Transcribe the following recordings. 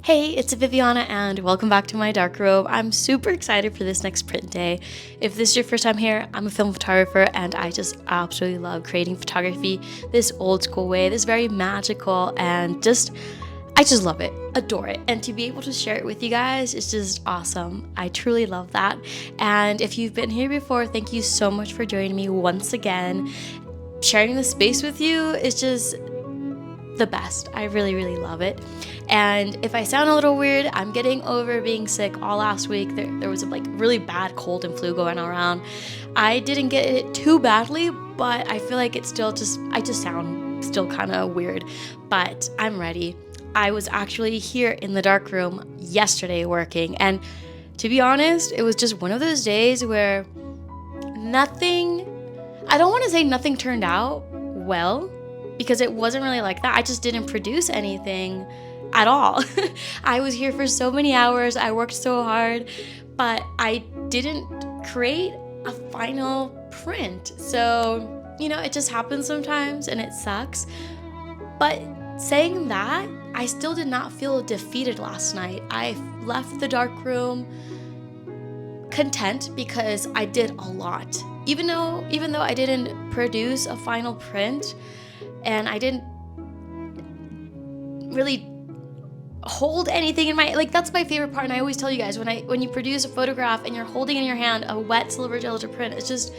Hey, it's Viviana and welcome back to my darkroom. I'm super excited for this next print day. If this is your first time here, I'm a film photographer and I just absolutely love creating photography this old school way, this very magical and I just love it, adore it. And to be able to share it with you guys is just awesome. I truly love that. And if you've been here before, thank you so much for joining me once again. Sharing the space with you is just the best. I really love it. And if I sound a little weird, I'm getting over being sick all last week. There was a really bad cold and flu going around. I didn't get it too badly, but I feel like I just sound still kind of weird, but I'm ready. I was actually here in the dark room yesterday working, and to be honest, it was just one of those days where I don't want to say nothing turned out well, because it wasn't really like that. I just didn't produce anything at all. I was here for so many hours, I worked so hard, but I didn't create a final print. So, it just happens sometimes and it sucks. But saying that, I still did not feel defeated last night. I left the dark room content because I did a lot. Even though I didn't produce a final print, and I didn't really hold anything in my, that's my favorite part. And I always tell you guys, when you produce a photograph and you're holding in your hand a wet silver gelatin print, it's just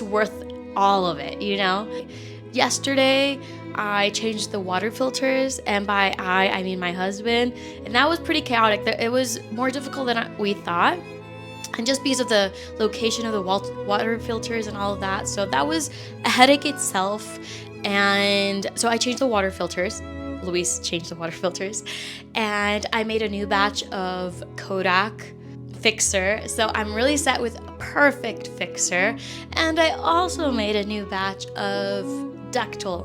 worth all of it, Yesterday, I changed the water filters, and by I mean my husband, and that was pretty chaotic. It was more difficult than we thought. And just because of the location of the water filters and all of that. So that was a headache itself. And so I changed the water filters. Luis changed the water filters. And I made a new batch of Kodak fixer. So I'm really set with a perfect fixer. And I also made a new batch of ductile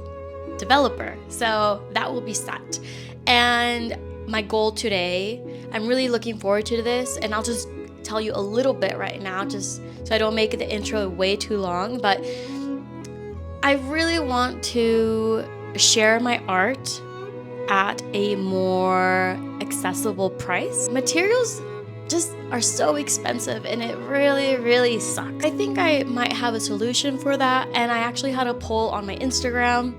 developer. So that will be set. And my goal today, I'm really looking forward to this. And I'll just tell you a little bit right now, just so I don't make the intro way too long, but I really want to share my art at a more accessible price. Materials just are so expensive and it really sucks. I think I might have a solution for that, and I actually had a poll on my Instagram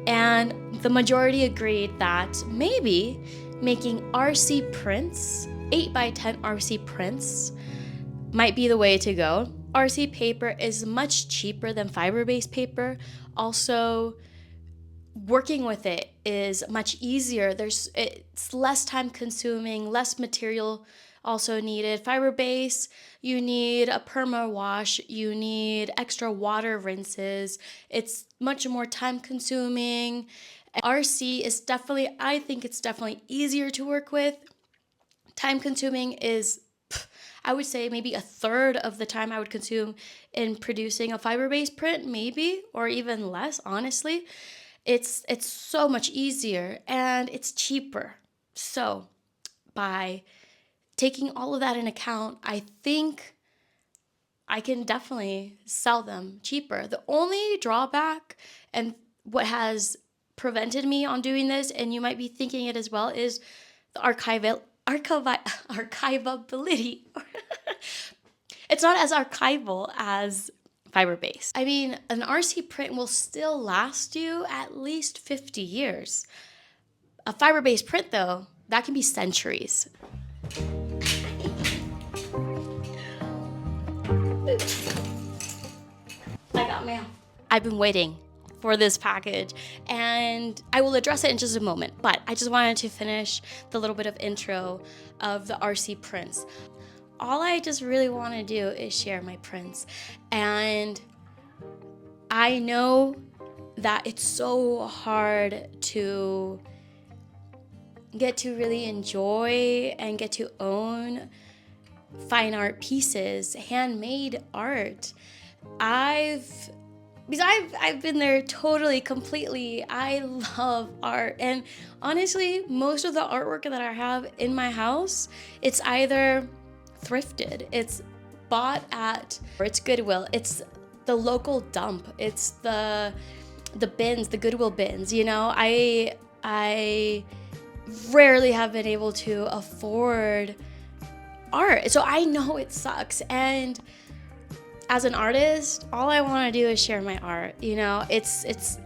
and the majority agreed that maybe making RC prints, 8x10 RC prints, might be the way to go. RC paper is much cheaper than fiber-based paper. Also, working with it is much easier. It's less time consuming, less material also needed. Fiber-based, you need a perma wash, you need extra water rinses. It's much more time consuming. RC is I think it's definitely easier to work with. Time consuming is, I would say, maybe a third of the time I would consume in producing a fiber-based print, maybe, or even less, honestly. It's so much easier and it's cheaper. So by taking all of that in account, I think I can definitely sell them cheaper. The only drawback, and what has prevented me on doing this, and you might be thinking it as well, is the archivability. It's not as archival as fiber-based. I mean, an RC print will still last you at least 50 years. A fiber-based print, though, that can be centuries. I got mail. I've been waiting for this package, and I will address it in just a moment, but I just wanted to finish the little bit of intro of the RC prints. All I just really want to do is share my prints, and I know that it's so hard to get to really enjoy and get to own fine art pieces, handmade art. Because I've been there totally, completely. I love art. And honestly, most of the artwork that I have in my house, it's either thrifted, it's bought at, or it's Goodwill, it's the local dump, it's the bins, the Goodwill bins, I rarely have been able to afford art. So I know it sucks. And as an artist, all I want to do is share my art. You know,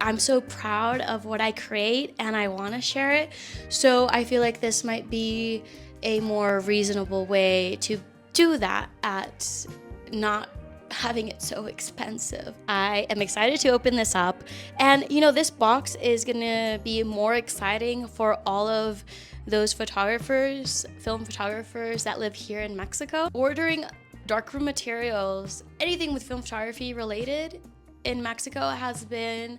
I'm so proud of what I create and I want to share it. So I feel like this might be a more reasonable way to do that at not having it so expensive. I am excited to open this up. And you know, this box is gonna be more exciting for all of those photographers, film photographers that live here in Mexico. Ordering darkroom materials, anything with film photography related in Mexico has been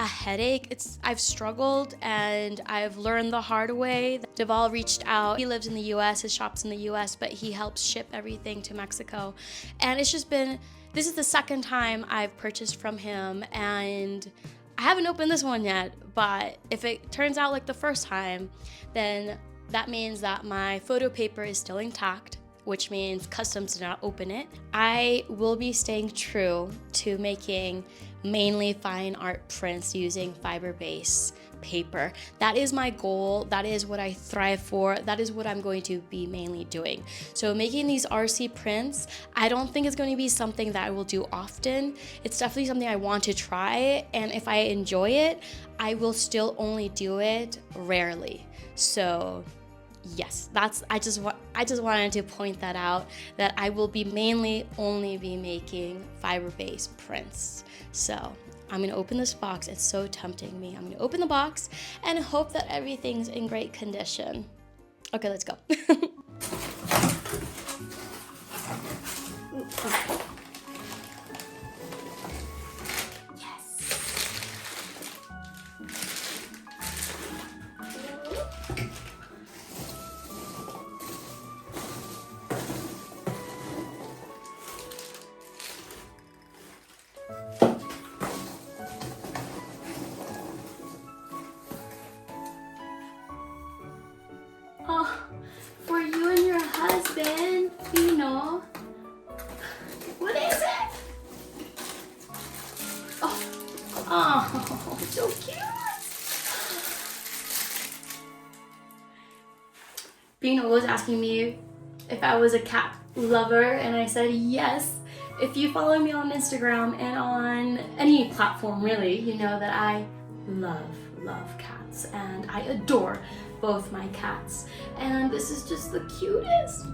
a headache. I've struggled and I've learned the hard way. Deval reached out. He lives in the US, his shop's in the US, but he helps ship everything to Mexico. And it's just been, this is the second time I've purchased from him, and I haven't opened this one yet, but if it turns out like the first time, then that means that my photo paper is still intact, which means customs did not open it. I will be staying true to making mainly fine art prints using fiber-based paper. That is my goal. That is what I thrive for. That is what I'm going to be mainly doing. So making these RC prints, I don't think it's going to be something that I will do often. It's definitely something I want to try, and if I enjoy it, I will still only do it rarely. So yes, I just wanted to point that out, that I will be mainly only be making fiber-based prints. So I'm gonna open this box. It's so tempting me. I'm gonna open the box and hope that everything's in great condition. Okay, let's go. Oh, for you and your husband, Pino. What is it? Oh, so cute. Pino was asking me if I was a cat lover, and I said yes. If you follow me on Instagram and on any platform really, you know that I love cats, and I adore both my cats. And this is just the cutest.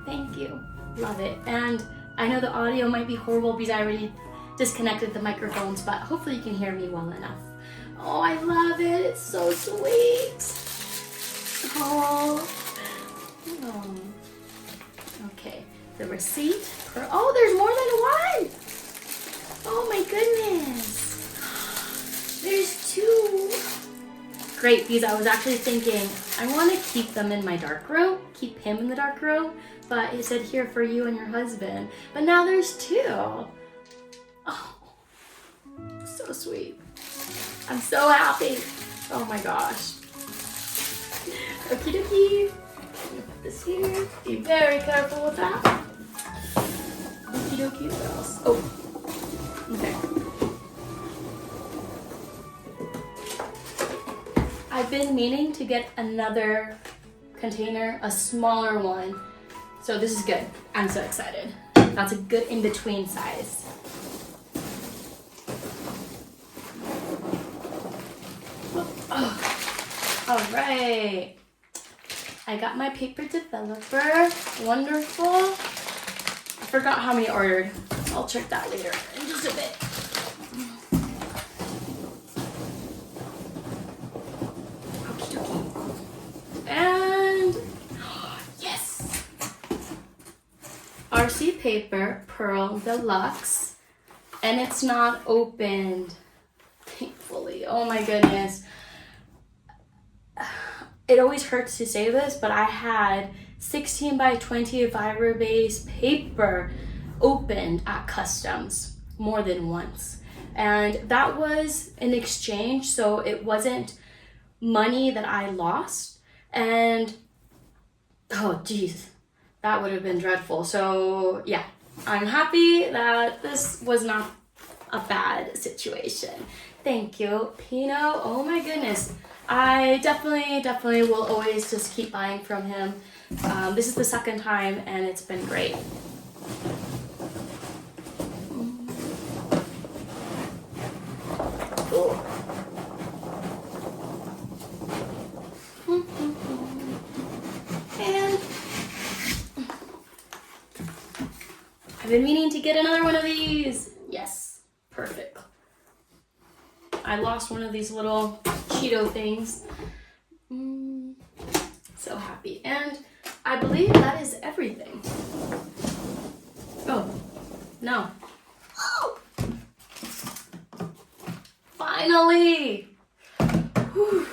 Thank you. Love it. And I know the audio might be horrible because I already disconnected the microphones, but hopefully you can hear me well enough. Oh, I love it. It's so sweet. Oh. Okay. The receipt. Oh, there's more than one. Oh my goodness. There's two. Great, because I was actually thinking I want to keep them in my darkroom, keep him in the darkroom, but it said here for you and your husband. But now there's two. Oh, so sweet. I'm so happy. Oh my gosh. Okie dokie. Put this here. Be very careful with that. Okie dokie. What else? Oh, okay. I've been meaning to get another container, a smaller one. So this is good. I'm so excited. That's a good in-between size. Oh. All right. I got my paper developer. Wonderful. I forgot how many I ordered. I'll check that later in just a bit. And yes, RC paper, Pearl Deluxe, and it's not opened, thankfully. Oh my goodness. It always hurts to say this, but I had 16 by 20 fiber-based paper opened at customs more than once, and that was an exchange, so it wasn't money that I lost. And oh geez, that would have been dreadful. So yeah, I'm happy that this was not a bad situation. Thank you, Pino. Oh my goodness, I definitely will always just keep buying from him. This is the second time and it's been great. And I've been meaning to get another one of these. Yes, perfect. I lost one of these little Cheeto things. So happy. And I believe that is everything. Oh, no. Finally! Whew.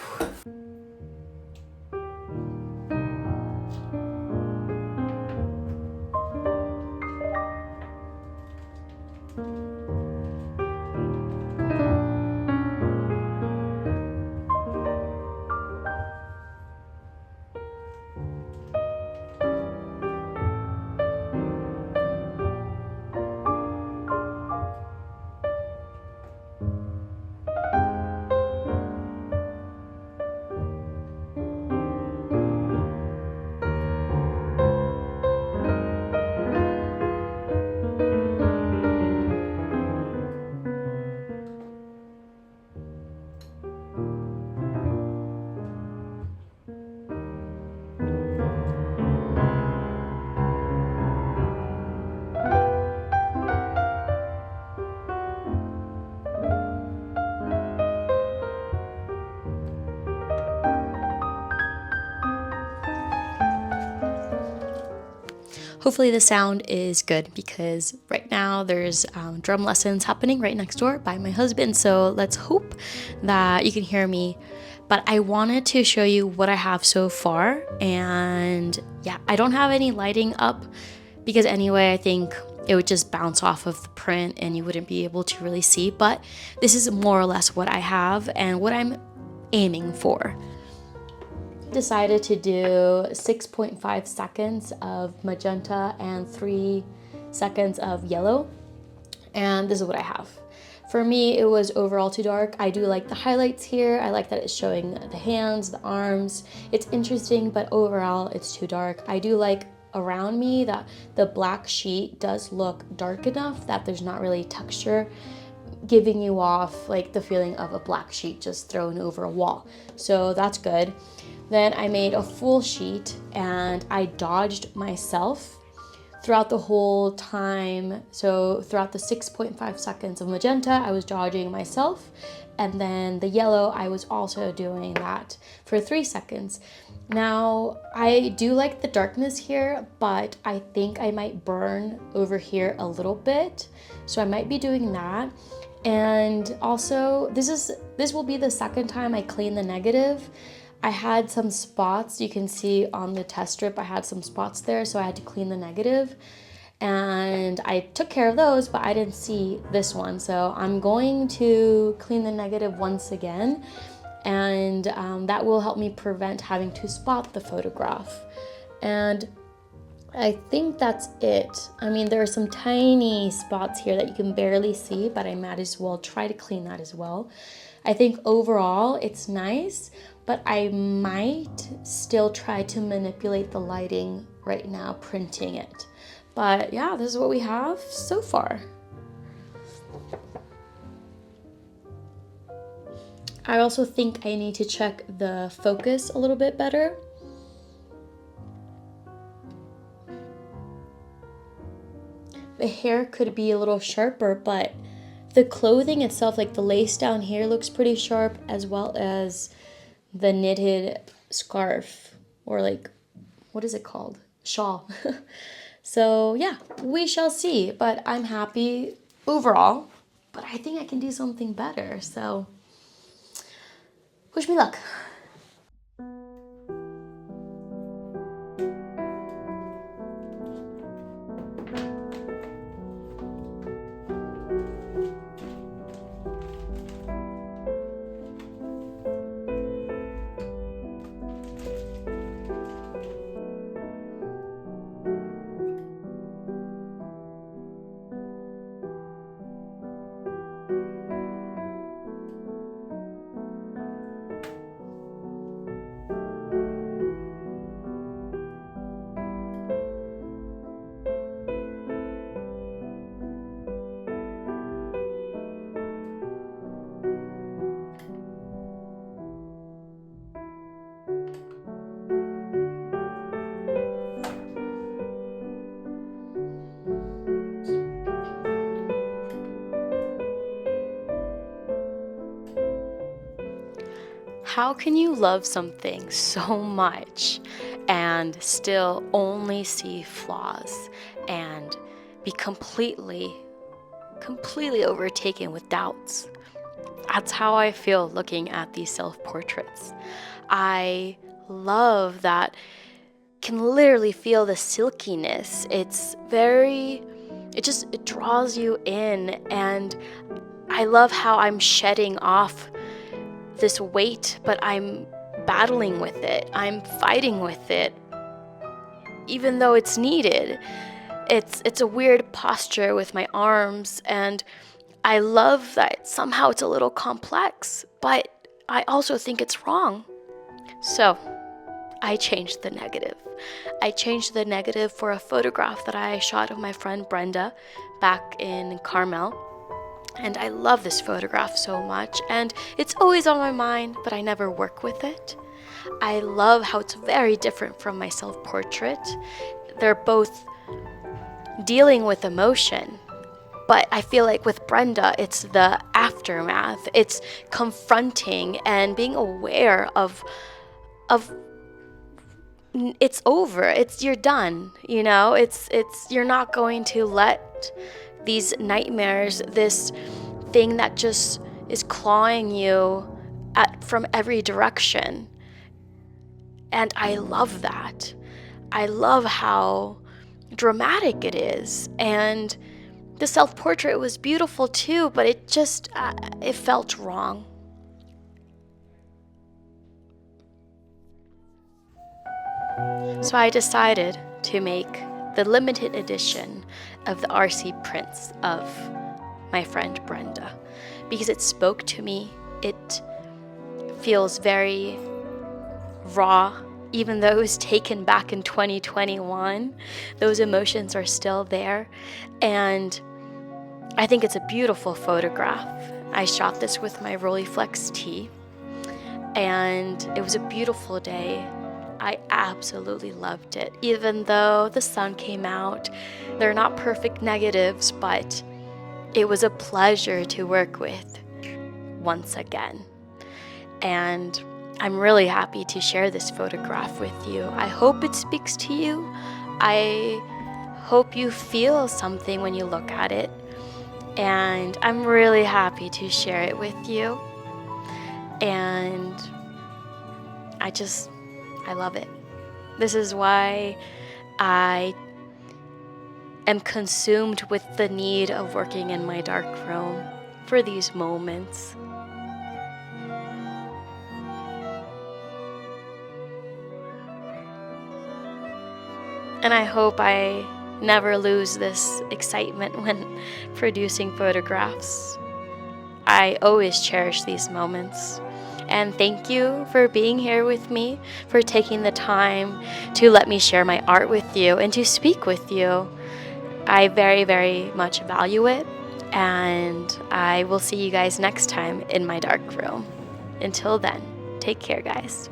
Hopefully the sound is good because right now there's drum lessons happening right next door by my husband. So let's hope that you can hear me. But I wanted to show you what I have so far. And yeah, I don't have any lighting up because anyway, I think it would just bounce off of the print and you wouldn't be able to really see. But this is more or less what I have and what I'm aiming for. Decided to do 6.5 seconds of magenta and 3 seconds of yellow, and this is what I have. For me, it was overall too dark. I do like the highlights here. I like that it's showing the hands, the arms. It's interesting, but overall it's too dark. I do like around me that the black sheet does look dark enough that there's not really texture giving you off like the feeling of a black sheet just thrown over a wall. So that's good. Then I made a full sheet and I dodged myself throughout the whole time. So throughout the 6.5 seconds of magenta, I was dodging myself. And then the yellow, I was also doing that for 3 seconds. Now, I do like the darkness here, but I think I might burn over here a little bit. So I might be doing that. And also, this will be the second time I clean the negative. I had some spots, you can see on the test strip, I had some spots there, so I had to clean the negative. And I took care of those, but I didn't see this one. So I'm going to clean the negative once again, and that will help me prevent having to spot the photograph. And I think that's it. I mean, there are some tiny spots here that you can barely see, but I might as well try to clean that as well. I think overall it's nice, but I might still try to manipulate the lighting right now, printing it. But yeah, this is what we have so far. I also think I need to check the focus a little bit better. The hair could be a little sharper, but the clothing itself, like the lace down here, looks pretty sharp, as well as the knitted scarf, or like, what is it called? Shawl. So yeah, we shall see, but I'm happy overall, but I think I can do something better. So wish me luck. How can you love something so much and still only see flaws and be completely overtaken with doubts? That's how I feel looking at these self-portraits. I love that can literally feel the silkiness. It draws you in, and I love how I'm shedding off this weight, but I'm battling with it. I'm fighting with it, even though it's needed. It's a weird posture with my arms, and I love that somehow it's a little complex, but I also think it's wrong. So I changed the negative. I changed the negative for a photograph that I shot of my friend Brenda back in Carmel. And I love this photograph so much, and it's always on my mind, but I never work with it. I love how it's very different from my self-portrait. They're both dealing with emotion, but I feel like with Brenda, it's the aftermath. It's confronting and being aware of it's over. You're done, you're not going to let these nightmares, this thing that just is clawing you from every direction. And I love that. I love how dramatic it is. And the self-portrait was beautiful too, but it just, it felt wrong. So I decided to make the limited edition of the RC prints of my friend Brenda, because it spoke to me. It feels very raw, even though it was taken back in 2021. Those emotions are still there, and I think it's a beautiful photograph. I shot this with my Rolleiflex T, and it was a beautiful day. I absolutely loved it. Even though the sun came out, they're not perfect negatives, but it was a pleasure to work with once again. And I'm really happy to share this photograph with you. I hope it speaks to you. I hope you feel something when you look at it. And I'm really happy to share it with you. And I love it. This is why I am consumed with the need of working in my dark room for these moments. And I hope I never lose this excitement when producing photographs. I always cherish these moments. And thank you for being here with me, for taking the time to let me share my art with you and to speak with you. I very, very much value it, and I will see you guys next time in my dark room. Until then, take care, guys.